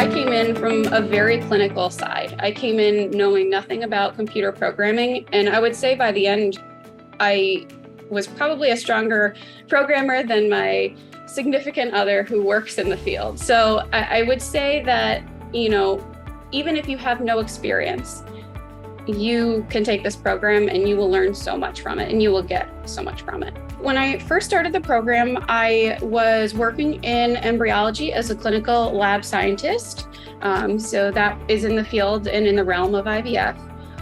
I came in from a very clinical side. I came in knowing nothing about computer programming, and I would say by the end, I was probably a stronger programmer than my significant other who works in the field. So I would say that, even if you have no experience, you can take this program and you will learn so much from it and you will get so much from it. When I first started the program, I was working in embryology as a clinical lab scientist. So that is in the field and in the realm of IVF.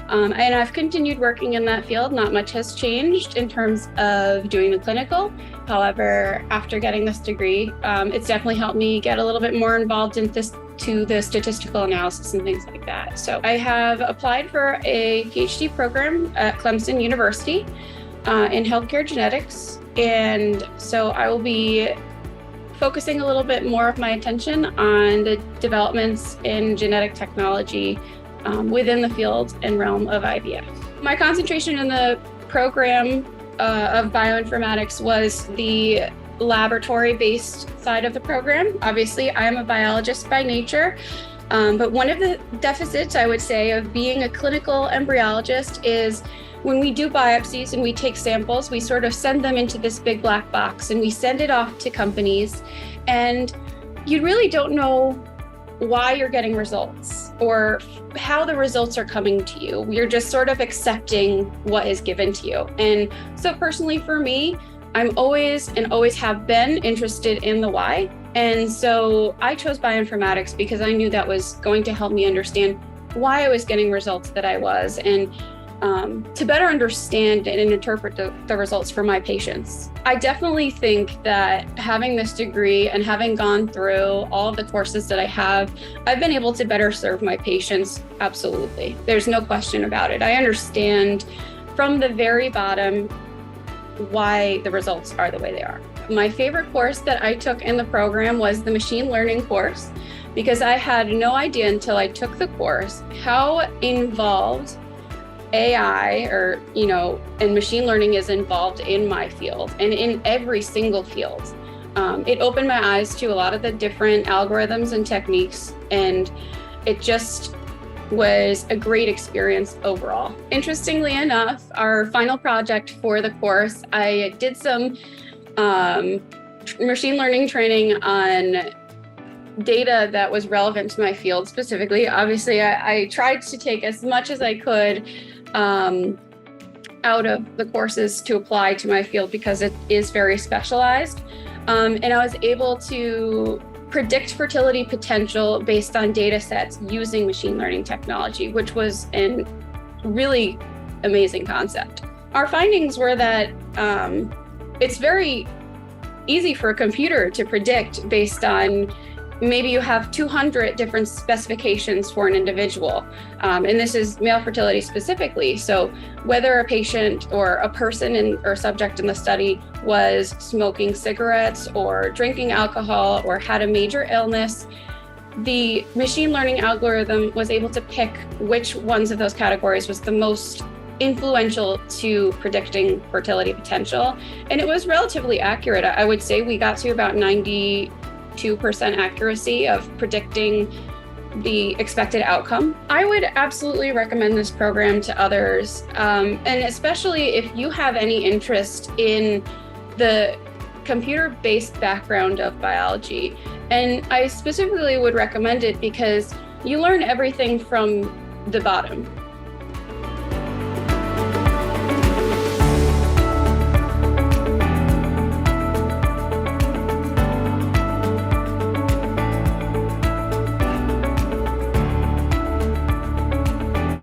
And I've continued working in that field. Not much has changed in terms of doing the clinical. However, after getting this degree, it's definitely helped me get a little bit more involved in the statistical analysis and things like that. So I have applied for a PhD program at Clemson University in healthcare genetics. And so I will be focusing a little bit more of my attention on the developments in genetic technology within the field and realm of IVF. My concentration in the program of bioinformatics was the laboratory-based side of the program. Obviously, I am a biologist by nature, but one of the deficits, I would say, of being a clinical embryologist is when we do biopsies and we take samples, we sort of send them into this big black box and we send it off to companies, and you really don't know why you're getting results or how the results are coming to you. You're just sort of accepting what is given to you. And so personally for me, I'm always and always have been interested in the why. And so I chose bioinformatics because I knew that was going to help me understand why I was getting results that I was, and to better understand and interpret the results for my patients. I definitely think that having this degree and having gone through all of the courses that I have, I've been able to better serve my patients. Absolutely. There's no question about it. I understand from the very bottom why the results are the way they are. My favorite course that I took in the program was the machine learning course, because I had no idea until I took the course how involved AI and machine learning is involved in my field and in every single field. It opened my eyes to a lot of the different algorithms and techniques, and it just was a great experience overall. Interestingly enough, our final project for the course, I did some machine learning training on data that was relevant to my field specifically. Obviously, I tried to take as much as I could out of the courses to apply to my field because it is very specialized. And I was able to predict fertility potential based on data sets using machine learning technology, which was a really amazing concept. Our findings were that it's very easy for a computer to predict based on maybe you have 200 different specifications for an individual. And this is male fertility specifically. So whether a patient or a person or subject in the study was smoking cigarettes or drinking alcohol or had a major illness, the machine learning algorithm was able to pick which ones of those categories was the most influential to predicting fertility potential. And it was relatively accurate. I would say we got to about 92% accuracy of predicting the expected outcome. I would absolutely recommend this program to others, and especially if you have any interest in the computer-based background of biology. And I specifically would recommend it because you learn everything from the bottom.